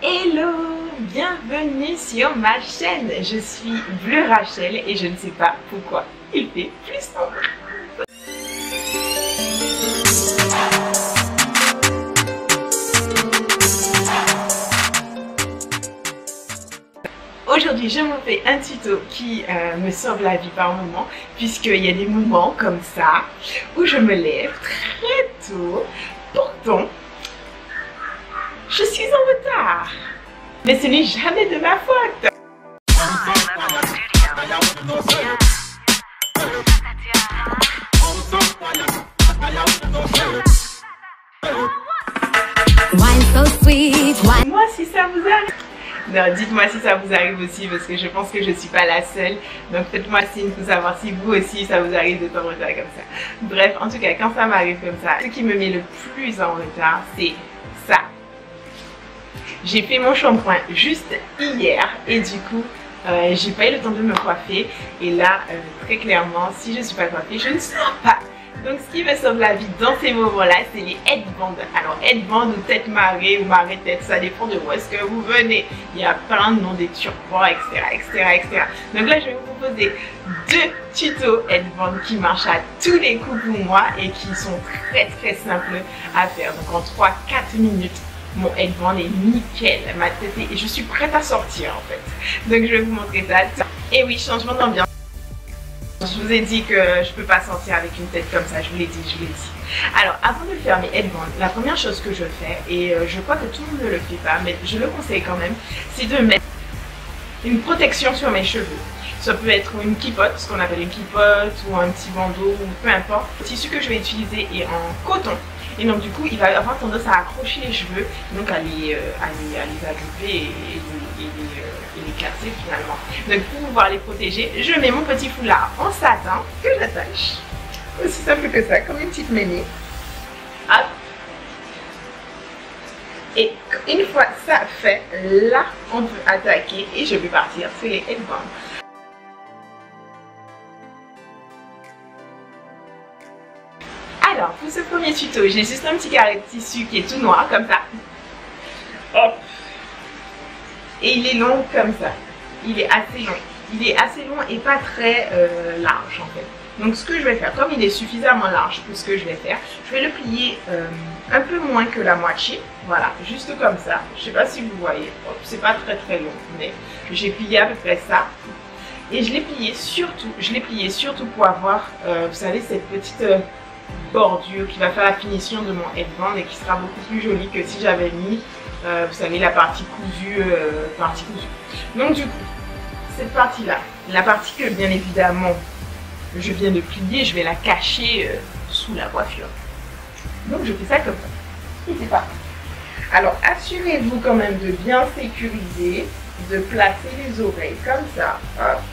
Hello, bienvenue sur ma chaîne. Je suis Bleu Rachel et je ne sais pas pourquoi il fait plus sombre. Aujourd'hui, je vous fais un tuto qui me sauve la vie par moment, puisqu'il y a des moments comme ça où je me lève très tôt. Pourtant, je suis en retard. Mais ce n'est jamais de ma faute. Dites-moi si ça vous arrive. Non, dites-moi si ça vous arrive aussi, parce que je pense que je ne suis pas la seule. Donc faites-moi signe pour savoir si vous aussi ça vous arrive de temps en temps comme ça. Bref, en tout cas, quand ça m'arrive comme ça, ce qui me met le plus en retard, c'est ça. J'ai fait mon shampoing juste hier et du coup, j'ai pas eu le temps de me coiffer. Et là, très clairement, si je ne suis pas coiffée, je ne sors pas. Donc ce qui me sauve la vie dans ces moments-là, c'est les headbands. Alors headbands ou tête marée ou marée tête, ça dépend de où est-ce que vous venez. Il y a plein de noms, des turbans, etc. Donc là, je vais vous proposer deux tutos headbands qui marchent à tous les coups pour moi et qui sont très simples à faire. Donc en 3-4 minutes, mon headband est nickel, ma tête et je suis prête à sortir en fait. Donc je vais vous montrer ça. Et oui, changement d'ambiance. Je vous ai dit que je peux pas sortir avec une tête comme ça, je vous l'ai dit. Alors avant de faire mes headbands, la première chose que je fais, et je crois que tout le monde ne le fait pas, mais je le conseille quand même, c'est de mettre une protection sur mes cheveux. Ça peut être une kippote, ce qu'on appelle une kippote, ou un petit bandeau, ou peu importe. Le tissu que je vais utiliser est en coton. Et donc du coup, il va avoir tendance à accrocher les cheveux, donc à les agripper et les casser finalement. Donc pour pouvoir les protéger, je mets mon petit foulard en satin que j'attache. Aussi simple que ça, comme une petite mémé. Hop. Et une fois ça fait, là on peut attaquer et je vais partir sur les headbands. Alors, pour ce premier tuto, j'ai juste un petit carré de tissu qui est tout noir, comme ça. Hop. Et il est long comme ça. Il est assez long. Il est assez long et pas très large, en fait. Donc, ce que je vais faire, comme il est suffisamment large pour ce que je vais faire, je vais le plier un peu moins que la moitié. Voilà, juste comme ça. Je ne sais pas si vous voyez. C'est pas très long, mais j'ai plié à peu près ça. Et je l'ai plié surtout pour avoir, vous savez, cette petite... bordure qui va faire la finition de mon headband et qui sera beaucoup plus jolie que si j'avais mis, vous savez, la partie cousue, Donc du coup, cette partie-là, la partie que bien évidemment je viens de plier, je vais la cacher sous la coiffure. Donc je fais ça comme ça. Et c'est parti. Alors assurez-vous quand même de bien sécuriser, de placer les oreilles comme ça,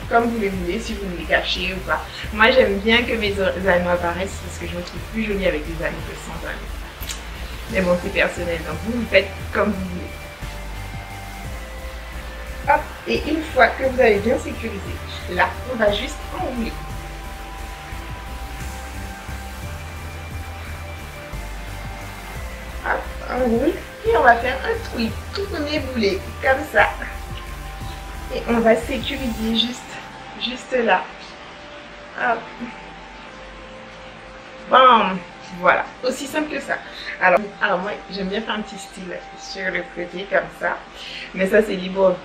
comme vous les voulez, si vous les cachez ou pas. Moi j'aime bien que mes anneaux apparaissent parce que je me trouve plus jolie avec des anneaux que sans anneaux. Mais bon, c'est personnel, donc vous faites comme vous voulez. Hop, et une fois que vous avez bien sécurisé, là on va juste enrouler. Hop, on roule, et on va faire un tweet, tout boulé, comme ça. Et on va sécuriser juste là. Hop. Bam. Voilà, aussi simple que ça. Alors moi, j'aime bien faire un petit style sur le côté comme ça. Mais ça, c'est libre.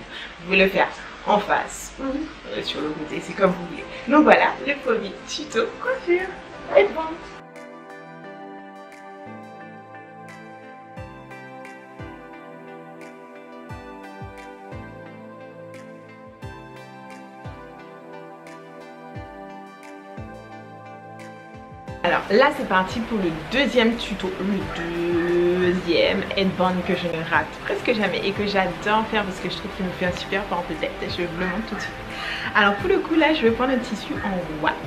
Vous pouvez le faire en face ou sur le côté, c'est comme vous voulez. Donc voilà, le premier tuto coiffure. Et bon. Alors là c'est parti pour le deuxième tuto, le deuxième headband que je ne rate presque jamais et que j'adore faire parce que je trouve qu'il me fait un super porte-tête. Je vous le montre tout de suite. Alors pour le coup là je vais prendre un tissu en wax.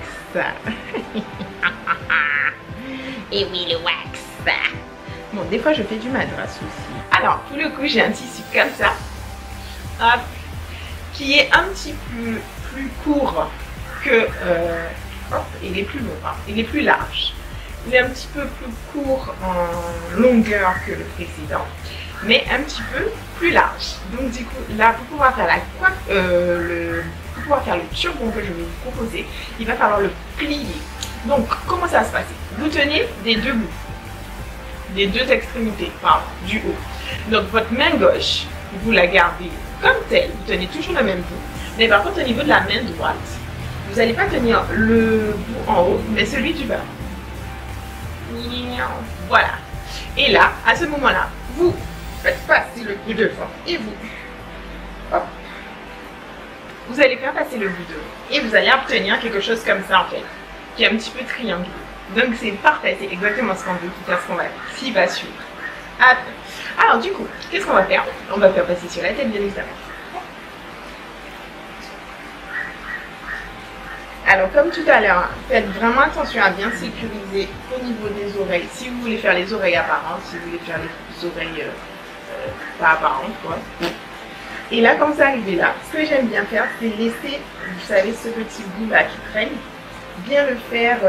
Et oui, le wax. Bon, des fois je fais du madras aussi. Alors pour le coup j'ai un tissu comme ça, hop, qui est un petit peu plus court que... il est plus long, il est plus large. Il est un petit peu plus court en longueur que le précédent, mais un petit peu plus large. Donc du coup, là, pour pouvoir faire la coiffe, pour pouvoir faire le turban que je vais vous proposer, il va falloir le plier. Donc, comment ça va se passer? Vous tenez des deux bouts, des deux extrémités, pardon, du haut. Donc, votre main gauche, vous la gardez comme telle, vous tenez toujours le même bout. Mais par contre, au niveau de la main droite, vous n'allez pas tenir le bout en haut, mais celui du bas. Voilà. Et là, à ce moment-là, vous faites passer le bout devant et vous, hop, vous allez faire passer le bout devant et vous allez obtenir quelque chose comme ça en fait, qui est un petit peu triangulaire. Donc c'est parfait, c'est exactement ce qu'on veut, tout à ce qu'on va faire. S'il va suivre. Alors du coup, qu'est-ce qu'on va faire? On va faire passer sur la tête bien évidemment. Alors comme tout à l'heure, faites vraiment attention à bien sécuriser au niveau des oreilles. Si vous voulez faire les oreilles apparentes, si vous voulez faire les oreilles pas apparentes quoi. Et là quand vous arrivez là, ce que j'aime bien faire, c'est laisser, vous savez, ce petit bout là qui traîne, bien le faire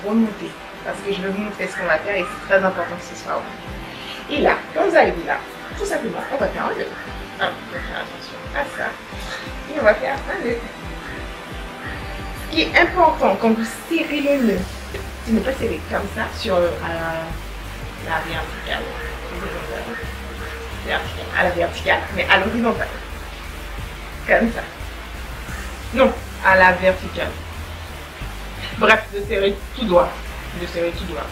remonter. Parce que je vais vous montrer ce qu'on va faire et c'est très important que ce soit remonté. Et là, quand vous arrivez là, tout simplement, on va faire un nœud. On va faire attention à ça. Et on va faire un nœud. Ce qui est important quand vous serrez le nœud, c'est ne pas serrer comme ça sur la verticale. À la verticale, mais à l'horizontale. Comme ça. Non, à la verticale. Bref, de serrer tout droit. De serrer tout droit.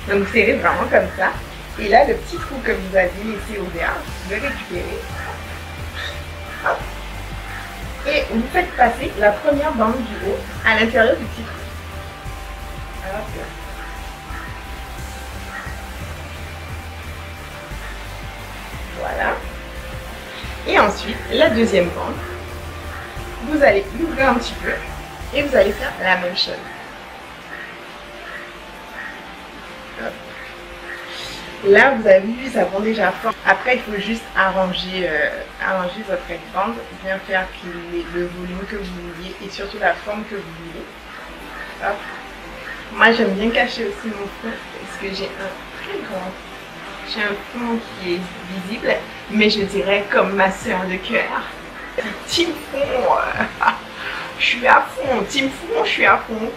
Donc vous serrez vraiment comme ça. Et là, le petit trou que vous avez laissé ouvert, vous le récupérez. Hop. Et vous faites passer la première bande du haut à l'intérieur du petit trou. Alors, voilà. Et ensuite, la deuxième bande, vous allez l'ouvrir un petit peu et vous allez faire la même chose. Hop. Là, vous avez vu, ça prend déjà forme. Après, il faut juste arranger votre bande, bien faire qu'il ait le volume que vous vouliez et surtout la forme que vous voulez. Hop. Moi, j'aime bien cacher aussi mon front parce que j'ai un très grand. J'ai un fond qui est visible, mais je dirais comme ma soeur de cœur. Team fond, je suis à fond. Team fond, je suis à fond.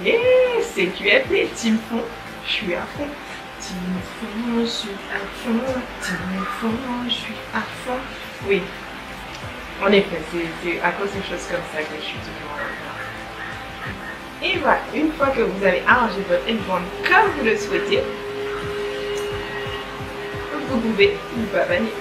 Yeah, c'est QFD. Team fond, je suis à fond. Team fond, je suis à fond. Team fond, je suis à fond. Oui, en effet, c'est à cause de choses comme ça que je suis toujours en retard. Et voilà, une fois que vous avez arrangé votre headband comme vous le souhaitez, vous pouvez vous pavaner.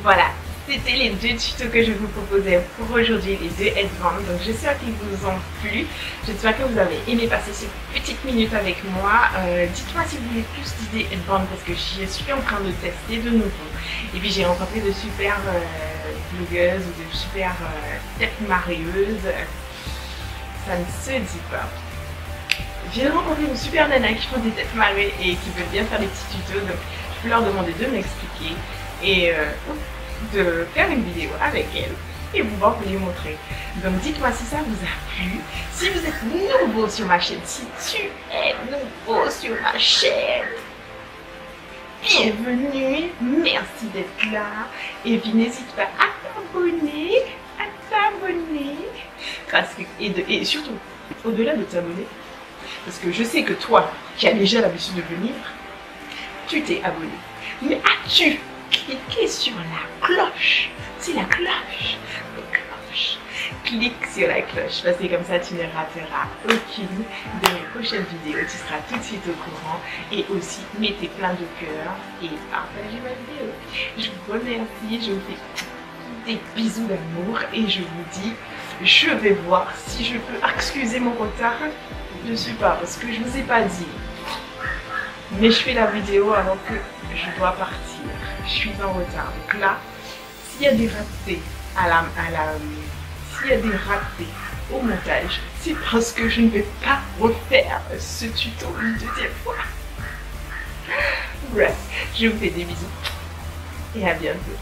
Voilà, c'était les deux tutos que je vous proposais pour aujourd'hui, les deux headbands. Donc j'espère qu'ils vous ont plu. J'espère que vous avez aimé passer ces petites minutes avec moi. Dites-moi si vous voulez plus d'idées headbands parce que je suis en train de tester de nouveau. Et puis j'ai rencontré de super blogueuses ou de super têtes marieuses. Ça ne se dit pas. J'ai rencontré une super nana qui font des têtes marées et qui veulent bien faire des petits tutos. Donc je peux leur demander de m'expliquer et de faire une vidéo avec elle et pouvoir vous les montrer. Donc dites-moi si ça vous a plu. Si vous êtes nouveau sur ma chaîne, si tu es nouveau sur ma chaîne, bienvenue, merci d'être là. Et puis n'hésite pas à t'abonner, parce que, et surtout, au-delà de t'abonner, parce que je sais que toi, qui as déjà l'habitude de venir, tu t'es abonné. Mais as-tu cliqué sur la cloche? C'est la cloche. Clique sur la cloche parce que comme ça tu ne rateras aucune de mes prochaines vidéos. Tu seras tout de suite au courant. Et aussi mettez plein de cœur et partagez ma vidéo. Je vous remercie, je vous fais des bisous d'amour et je vous dis, je vais voir si je peux excuser mon retard. Je ne sais pas parce que je ne vous ai pas dit. Mais je fais la vidéo avant que je dois partir. Je suis en retard. Donc là, s'il y a des ratés s'il y a des ratés au montage, c'est parce que je ne vais pas refaire ce tuto une deuxième fois. Bref, je vous fais des bisous et à bientôt.